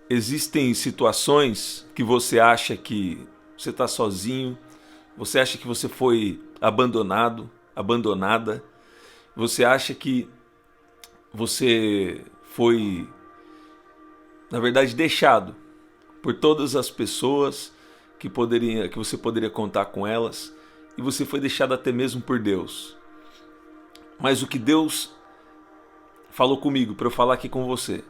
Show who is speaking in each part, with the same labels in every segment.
Speaker 1: Existem situações que você acha que você está sozinho, você acha que você foi abandonado, abandonada, você acha que você foi, na verdade, deixado por todas as pessoas que você poderia contar com elas, e você foi deixado até mesmo por Deus. Mas o que Deus falou comigo para eu falar aqui com você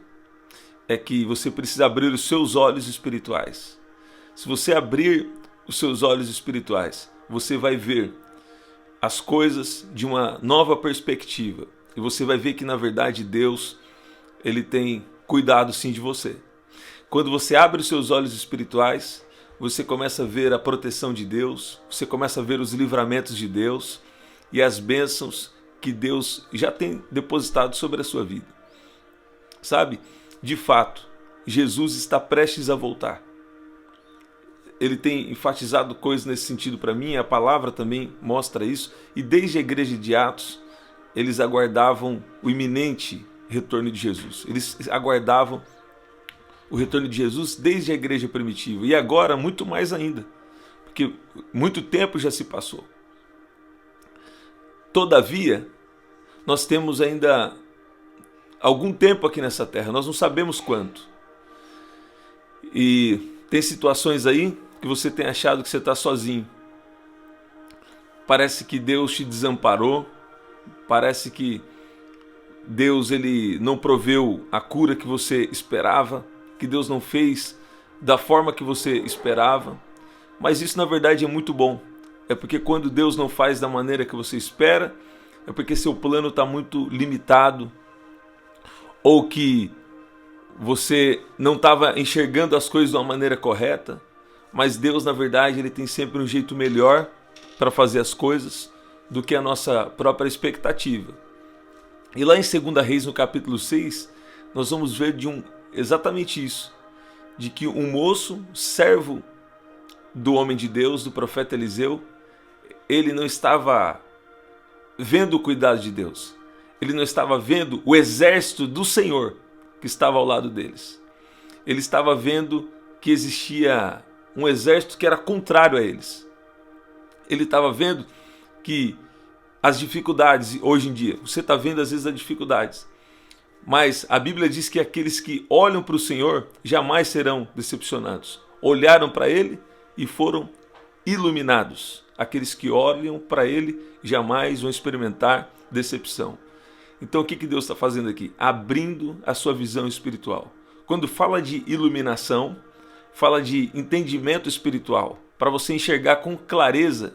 Speaker 1: é que você precisa abrir os seus olhos espirituais. Se você abrir os seus olhos espirituais, você vai ver as coisas de uma nova perspectiva. E você vai ver que, na verdade, Deus, ele tem cuidado sim de você. Quando você abre os seus olhos espirituais, você começa a ver a proteção de Deus, você começa a ver os livramentos de Deus e as bênçãos que Deus já tem depositado sobre a sua vida. Sabe? De fato, Jesus está prestes a voltar. Ele tem enfatizado coisas nesse sentido para mim, a palavra também mostra isso, e desde a igreja de Atos, eles aguardavam o iminente retorno de Jesus. Eles aguardavam o retorno de Jesus desde a igreja primitiva, e agora muito mais ainda, porque muito tempo já se passou. Todavia, nós temos ainda algum tempo aqui nessa terra, nós não sabemos quanto. E tem situações aí que você tem achado que você está sozinho. Parece que Deus te desamparou, parece que Deus ele não proveu a cura que você esperava, que Deus não fez da forma que você esperava. Mas isso na verdade é muito bom. É porque quando Deus não faz da maneira que você espera, é porque seu plano está muito limitado, ou que você não estava enxergando as coisas de uma maneira correta. Mas Deus, na verdade, ele tem sempre um jeito melhor para fazer as coisas do que a nossa própria expectativa. E lá em 2 Reis, no capítulo 6, nós vamos ver exatamente isso, de que um moço, servo do homem de Deus, do profeta Eliseu, ele não estava vendo o cuidado de Deus. Ele não estava vendo o exército do Senhor que estava ao lado deles. Ele estava vendo que existia um exército que era contrário a eles. Ele estava vendo que as dificuldades, hoje em dia, você está vendo às vezes as dificuldades, mas a Bíblia diz que aqueles que olham para o Senhor jamais serão decepcionados. Olharam para Ele e foram iluminados. Aqueles que olham para Ele jamais vão experimentar decepção. Então o que Deus está fazendo aqui? Abrindo a sua visão espiritual. Quando fala de iluminação, fala de entendimento espiritual, para você enxergar com clareza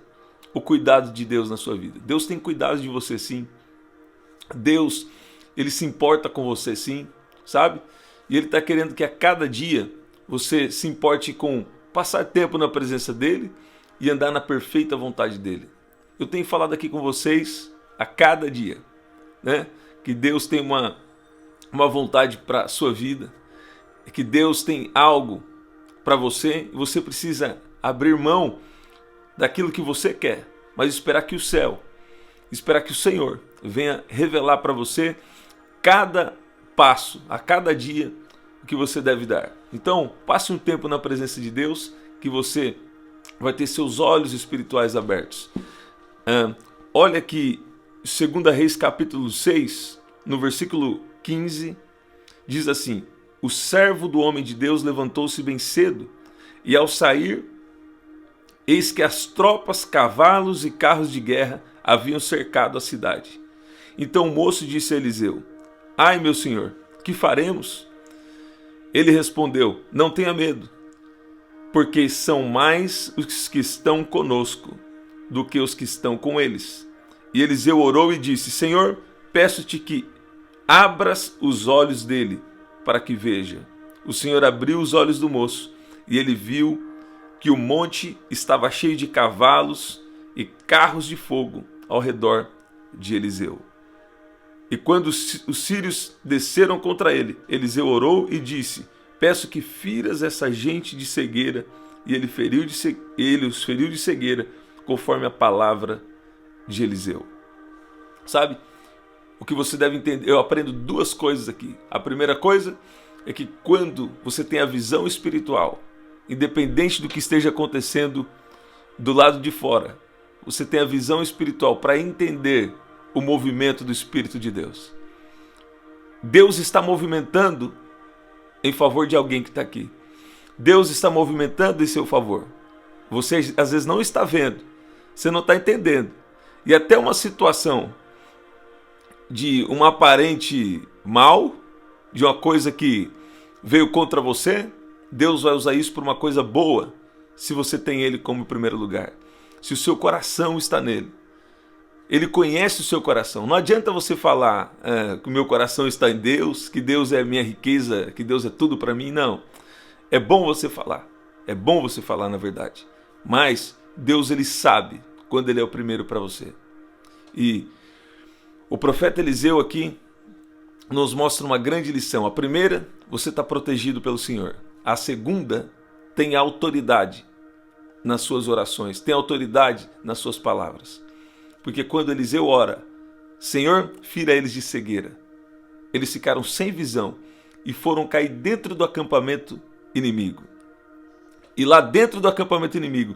Speaker 1: o cuidado de Deus na sua vida. Deus tem cuidado de você sim. Deus, ele se importa com você sim, sabe? E ele está querendo que a cada dia você se importe com passar tempo na presença dele e andar na perfeita vontade dele. Eu tenho falado aqui com vocês a cada dia, né? Que Deus tem uma vontade para a sua vida, que Deus tem algo para você, e você precisa abrir mão daquilo que você quer, mas esperar que o céu, esperar que o Senhor venha revelar para você cada passo, a cada dia, o que você deve dar. Então, passe um tempo na presença de Deus, que você vai ter seus olhos espirituais abertos. Olha que 2 Reis capítulo 6, no versículo 15, diz assim: o servo do homem de Deus levantou-se bem cedo, e ao sair, eis que as tropas, cavalos e carros de guerra haviam cercado a cidade. Então o moço disse a Eliseu: ai, meu senhor, que faremos? Ele respondeu: não tenha medo, porque são mais os que estão conosco do que os que estão com eles. E Eliseu orou e disse: Senhor, peço-te que abras os olhos dele, para que veja. O Senhor abriu os olhos do moço, e ele viu que o monte estava cheio de cavalos e carros de fogo ao redor de Eliseu. E quando os sírios desceram contra ele, Eliseu orou e disse: peço que firas essa gente de cegueira. E ele os feriu de cegueira, conforme a palavra de Eliseu. Sabe? O que você deve entender, eu aprendo duas coisas aqui. A primeira coisa é que quando você tem a visão espiritual, independente do que esteja acontecendo do lado de fora, você tem a visão espiritual para entender o movimento do Espírito de Deus. Deus está movimentando em favor de alguém que está aqui. Deus está movimentando em seu favor. Você às vezes não está vendo, você não está entendendo. E até uma situação de um aparente mal, de uma coisa que veio contra você, Deus vai usar isso por uma coisa boa, se você tem Ele como primeiro lugar. Se o seu coração está nele. Ele conhece o seu coração. Não adianta você falar que o meu coração está em Deus, que Deus é a minha riqueza, que Deus é tudo para mim. Não. É bom você falar. É bom você falar, na verdade. Mas Deus, ele sabe quando ele é o primeiro para você. E o profeta Eliseu aqui nos mostra uma grande lição. A primeira, você está protegido pelo Senhor. A segunda, tem autoridade nas suas orações, tem autoridade nas suas palavras. Porque quando Eliseu ora, Senhor, fira eles de cegueira, eles ficaram sem visão e foram cair dentro do acampamento inimigo. E lá dentro do acampamento inimigo,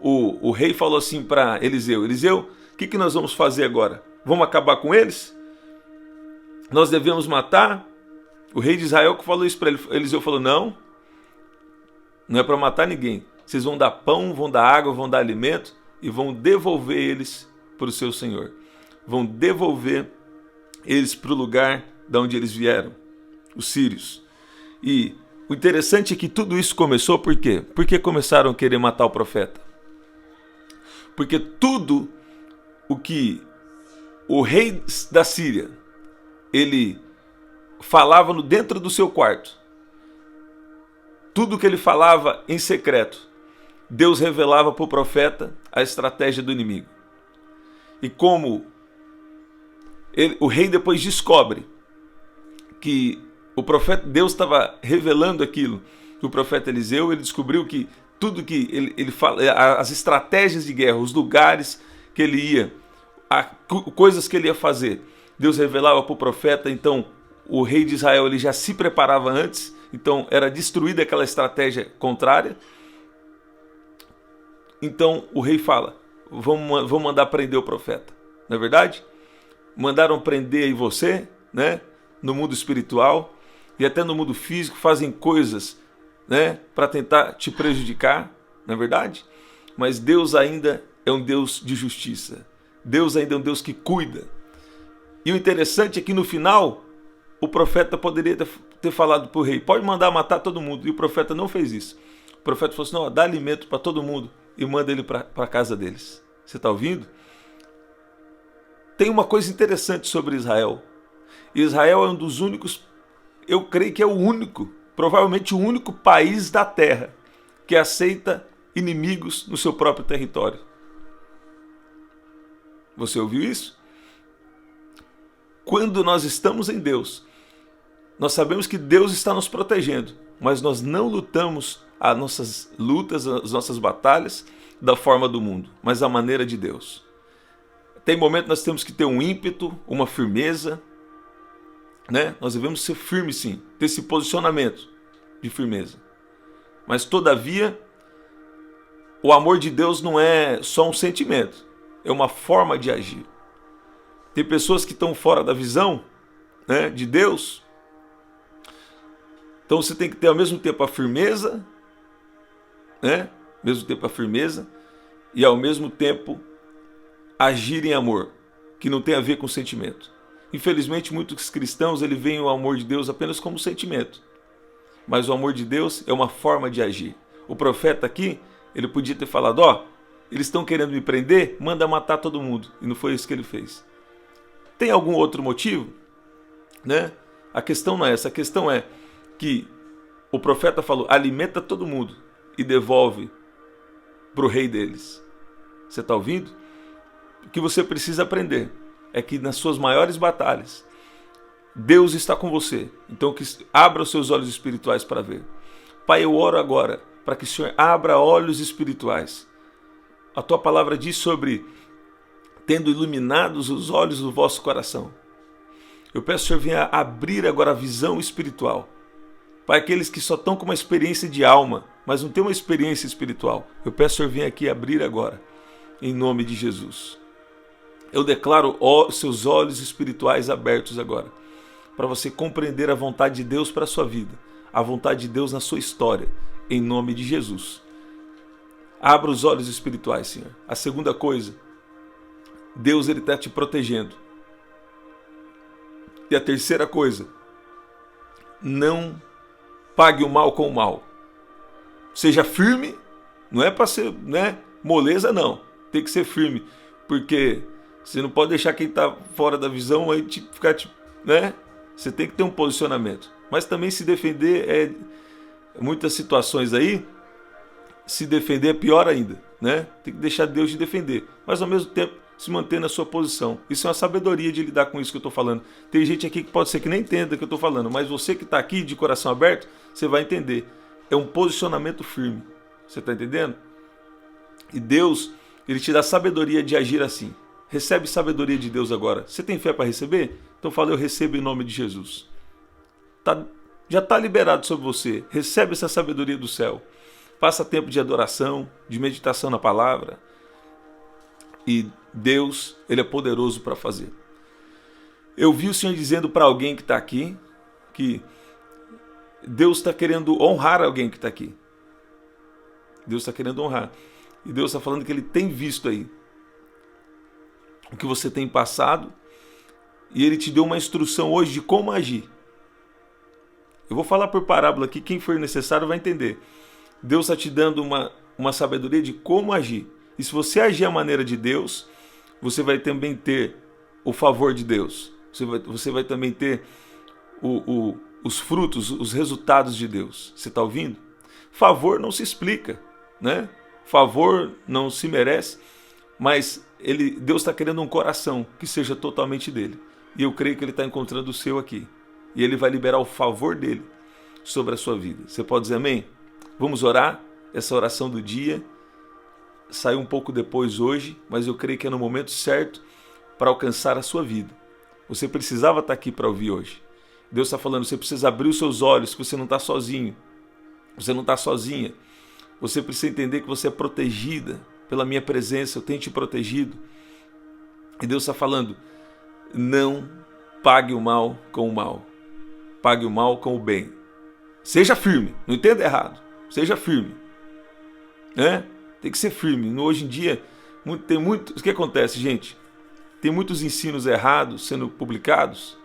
Speaker 1: o rei falou assim para Eliseu: Eliseu, o que nós vamos fazer agora? Vamos acabar com eles? Nós devemos matar? O rei de Israel que falou isso para ele. Eliseu falou: não é para matar ninguém. Vocês vão dar pão, vão dar água, vão dar alimento e vão devolver eles para o seu senhor. Vão devolver eles para o lugar de onde eles vieram, os sírios. E o interessante é que tudo isso começou por quê? Porque começaram a querer matar o profeta. Porque tudo o que o rei da Síria, ele falava dentro do seu quarto, tudo que ele falava em secreto, Deus revelava para o profeta a estratégia do inimigo. E como o rei depois descobre que o profeta, Deus estava revelando aquilo que o profeta Eliseu, ele descobriu que tudo que ele fala, as estratégias de guerra, os lugares que ele ia, coisas que ele ia fazer, Deus revelava para o profeta. Então o rei de Israel, ele já se preparava antes, então era destruída aquela estratégia contrária. Então o rei fala: vamos mandar prender o profeta. Não é verdade? Mandaram prender aí você, né? No mundo espiritual e até no mundo físico, fazem coisas, né, para tentar te prejudicar, não é verdade? Mas Deus ainda é um Deus de justiça. Deus ainda é um Deus que cuida. E o interessante é que no final, o profeta poderia ter falado para o rei: pode mandar matar todo mundo. E o profeta não fez isso. O profeta falou assim: não, dá alimento para todo mundo e manda ele para a casa deles. Você está ouvindo? Tem uma coisa interessante sobre Israel. Israel é um dos únicos, eu creio que é o único, provavelmente o único país da terra que aceita inimigos no seu próprio território. Você ouviu isso? Quando nós estamos em Deus, nós sabemos que Deus está nos protegendo, mas nós não lutamos as nossas lutas, as nossas batalhas da forma do mundo, mas da maneira de Deus. Tem momento que nós temos que ter um ímpeto, uma firmeza, né? Nós devemos ser firmes, sim, ter esse posicionamento de firmeza. Mas todavia, o amor de Deus não é só um sentimento, é uma forma de agir. Tem pessoas que estão fora da visão, né, de Deus. Então você tem que ter ao mesmo tempo a firmeza, né? Ao mesmo tempo a firmeza e ao mesmo tempo agir em amor, que não tem a ver com sentimento. Infelizmente, muitos cristãos ele veem o amor de Deus apenas como sentimento. Mas o amor de Deus é uma forma de agir. O profeta aqui, ele podia ter falado: eles estão querendo me prender, manda matar todo mundo. E não foi isso que ele fez. Tem algum outro motivo? Né? A questão não é essa. A questão é que o profeta falou: alimenta todo mundo e devolve para o rei deles. Você está ouvindo? O que você precisa aprender é que nas suas maiores batalhas, Deus está com você. Então que abra os seus olhos espirituais para ver. Pai, eu oro agora para que o Senhor abra olhos espirituais. A tua palavra diz sobre tendo iluminados os olhos do vosso coração. Eu peço que o Senhor venha abrir agora a visão espiritual Pai, aqueles que só estão com uma experiência de alma, mas não tem uma experiência espiritual. Eu peço, Senhor, venha aqui abrir agora, em nome de Jesus. Eu declaro seus olhos espirituais abertos agora, para você compreender a vontade de Deus para a sua vida, a vontade de Deus na sua história, em nome de Jesus. Abra os olhos espirituais, Senhor. A segunda coisa, Deus está te protegendo. E a terceira coisa, não pague o mal com o mal. Seja firme, não é para ser, né, moleza, não. Tem que ser firme, porque você não pode deixar quem está fora da visão aí ficar, né? Você tem que ter um posicionamento. Mas também se defender muitas situações aí, se defender é pior ainda, né? Tem que deixar Deus te defender, mas ao mesmo tempo se manter na sua posição. Isso é uma sabedoria de lidar com isso que eu estou falando. Tem gente aqui que pode ser que nem entenda o que eu estou falando, mas você que está aqui de coração aberto, você vai entender. É um posicionamento firme. Você está entendendo? E Deus, Ele te dá sabedoria de agir assim. Recebe sabedoria de Deus agora. Você tem fé para receber? Então fala, eu recebo em nome de Jesus. Já está liberado sobre você. Recebe essa sabedoria do céu. Passa tempo de adoração, de meditação na palavra. E Deus, Ele é poderoso para fazer. Eu vi o Senhor dizendo para alguém que está aqui, que Deus está querendo honrar alguém que está aqui. Deus está querendo honrar. E Deus está falando que Ele tem visto aí o que você tem passado. E Ele te deu uma instrução hoje de como agir. Eu vou falar por parábola aqui, quem for necessário vai entender. Deus está te dando uma sabedoria de como agir. E se você agir à maneira de Deus, você vai também ter o favor de Deus. Você vai também ter os frutos, os resultados de Deus. Você está ouvindo? Favor não se explica, né? Favor não se merece, mas Deus está querendo um coração que seja totalmente dele. E eu creio que Ele está encontrando o seu aqui. E Ele vai liberar o favor dele sobre a sua vida. Você pode dizer amém? Vamos orar essa oração do dia. Saiu um pouco depois hoje, mas eu creio que é no momento certo para alcançar a sua vida. Você precisava estar aqui para ouvir hoje. Deus está falando, você precisa abrir os seus olhos, que você não está sozinho. Você não está sozinha. Você precisa entender que você é protegida pela minha presença, eu tenho te protegido. E Deus está falando, não pague o mal com o mal. Pague o mal com o bem. Seja firme, não entenda errado. Seja firme. Né? Tem que ser firme. Hoje em dia, tem muito. O que acontece, gente? Tem muitos ensinos errados sendo publicados.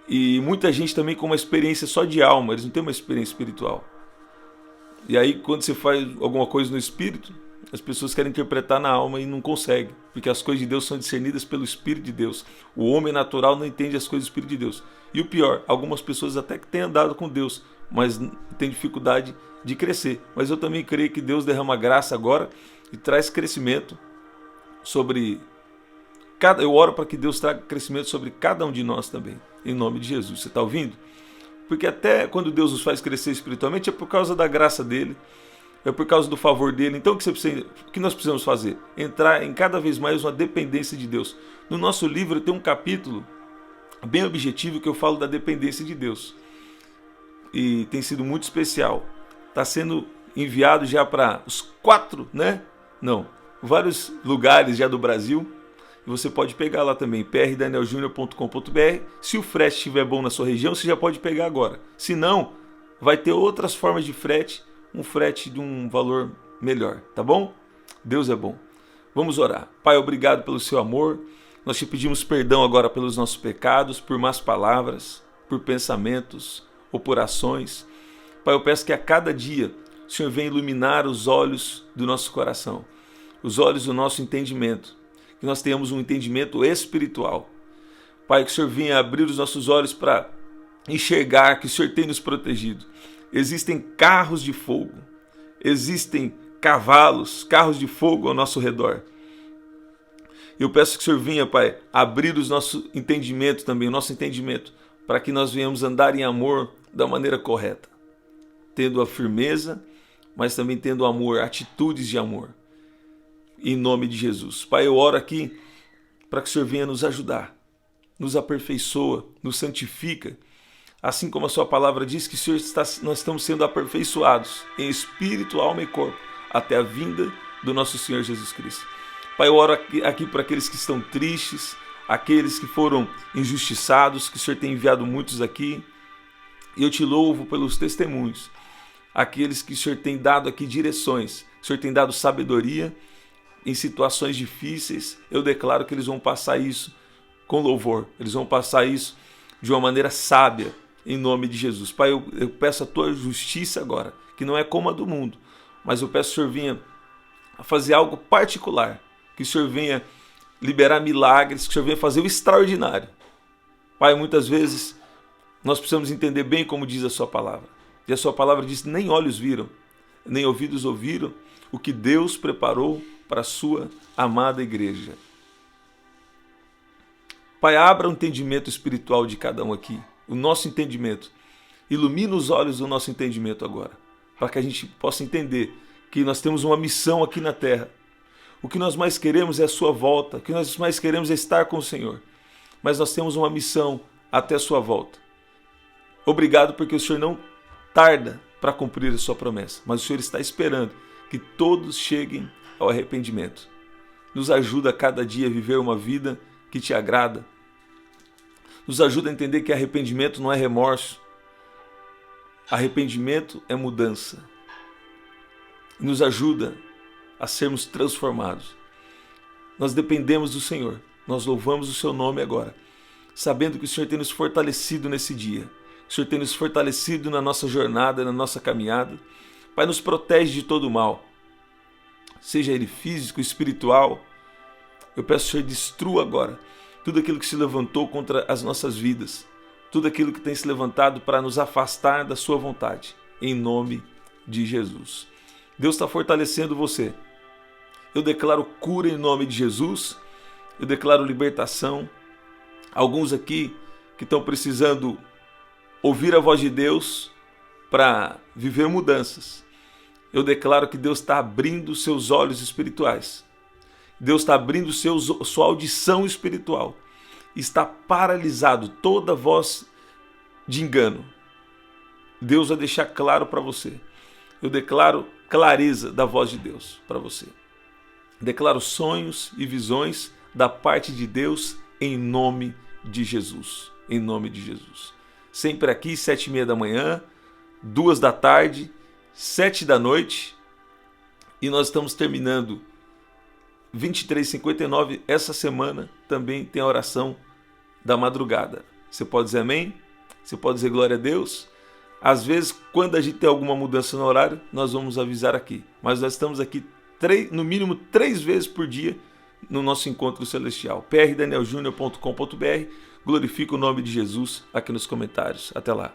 Speaker 1: E muita gente também com uma experiência só de alma. Eles não têm uma experiência espiritual. E aí, quando você faz alguma coisa no espírito, as pessoas querem interpretar na alma e não conseguem. Porque as coisas de Deus são discernidas pelo Espírito de Deus. O homem natural não entende as coisas do Espírito de Deus. E o pior, algumas pessoas até que têm andado com Deus, mas têm dificuldade de crescer. Mas eu também creio que Deus derrama graça agora e traz crescimento sobre eu oro para que Deus traga crescimento sobre cada um de nós também, em nome de Jesus. Você está ouvindo? Porque até quando Deus nos faz crescer espiritualmente é por causa da graça dele, é por causa do favor dele. Então o que nós precisamos fazer? Entrar em cada vez mais uma dependência de Deus. No nosso livro tem um capítulo bem objetivo que eu falo da dependência de Deus. E tem sido muito especial. Está sendo enviado já para os vários lugares já do Brasil. E você pode pegar lá também, prdanieljunior.com.br. Se o frete estiver bom na sua região, você já pode pegar agora. Se não, vai ter outras formas de frete, um frete de um valor melhor, tá bom? Deus é bom. Vamos orar. Pai, obrigado pelo seu amor. Nós te pedimos perdão agora pelos nossos pecados, por más palavras, por pensamentos ou por ações. Pai, eu peço que a cada dia o Senhor venha iluminar os olhos do nosso coração, os olhos do nosso entendimento, que nós tenhamos um entendimento espiritual. Pai, que o Senhor venha abrir os nossos olhos para enxergar que o Senhor tem nos protegido. Existem carros de fogo, existem cavalos, carros de fogo ao nosso redor. Eu peço que o Senhor venha, Pai, abrir o nosso entendimento também, o nosso entendimento, para que nós venhamos andar em amor da maneira correta, tendo a firmeza, mas também tendo amor, atitudes de amor. Em nome de Jesus. Pai, eu oro aqui para que o Senhor venha nos ajudar, nos aperfeiçoa, nos santifica, assim como a sua palavra diz que o Senhor nós estamos sendo aperfeiçoados em espírito, alma e corpo, até a vinda do nosso Senhor Jesus Cristo. Pai, eu oro aqui para aqueles que estão tristes, aqueles que foram injustiçados, que o Senhor tem enviado muitos aqui, e eu te louvo pelos testemunhos, aqueles que o Senhor tem dado aqui direções, o Senhor tem dado sabedoria em situações difíceis. Eu declaro que eles vão passar isso com louvor, eles vão passar isso de uma maneira sábia, em nome de Jesus. Pai, eu peço a tua justiça agora, que não é como a do mundo, mas eu peço que o Senhor venha a fazer algo particular, que o Senhor venha liberar milagres, que o Senhor venha fazer o extraordinário. Pai, muitas vezes nós precisamos entender bem como diz a sua palavra. E a sua palavra diz: nem olhos viram, nem ouvidos ouviram o que Deus preparou para a sua amada igreja. Pai, abra o entendimento espiritual de cada um aqui, o nosso entendimento. Ilumina os olhos do nosso entendimento agora, para que a gente possa entender que nós temos uma missão aqui na terra. O que nós mais queremos é a sua volta, o que nós mais queremos é estar com o Senhor. Mas nós temos uma missão até a sua volta. Obrigado porque o Senhor não tarda para cumprir a sua promessa, mas o Senhor está esperando que todos cheguem ao arrependimento. Nos ajuda a cada dia a viver uma vida que te agrada. Nos ajuda a entender que arrependimento não é remorso. Arrependimento é mudança. Nos ajuda a sermos transformados. Nós dependemos do Senhor. Nós louvamos o seu nome agora, sabendo que o Senhor tem nos fortalecido nesse dia. O Senhor tem nos fortalecido na nossa jornada, na nossa caminhada. Pai, nos protege de todo o mal, seja ele físico, espiritual. Eu peço que o Senhor destrua agora tudo aquilo que se levantou contra as nossas vidas, tudo aquilo que tem se levantado para nos afastar da sua vontade, em nome de Jesus. Deus está fortalecendo você. Eu declaro cura em nome de Jesus, eu declaro libertação. Alguns aqui que estão precisando ouvir a voz de Deus para viver mudanças. Eu declaro que Deus está abrindo seus olhos espirituais. Deus está abrindo sua audição espiritual. Está paralisado toda voz de engano. Deus vai deixar claro para você. Eu declaro clareza da voz de Deus para você. Declaro sonhos e visões da parte de Deus em nome de Jesus. Em nome de Jesus. Sempre aqui, 7h30 da manhã, 2 da tarde, 7 da noite. E nós estamos terminando 23h59. Essa semana também tem a oração da madrugada. Você pode dizer amém? Você pode dizer glória a Deus? Às vezes, quando a gente tem alguma mudança no horário, nós vamos avisar aqui. Mas nós estamos aqui no mínimo 3 vezes por dia no nosso encontro celestial. prdanieljunior.com.br. Glorifica o nome de Jesus aqui nos comentários. Até lá.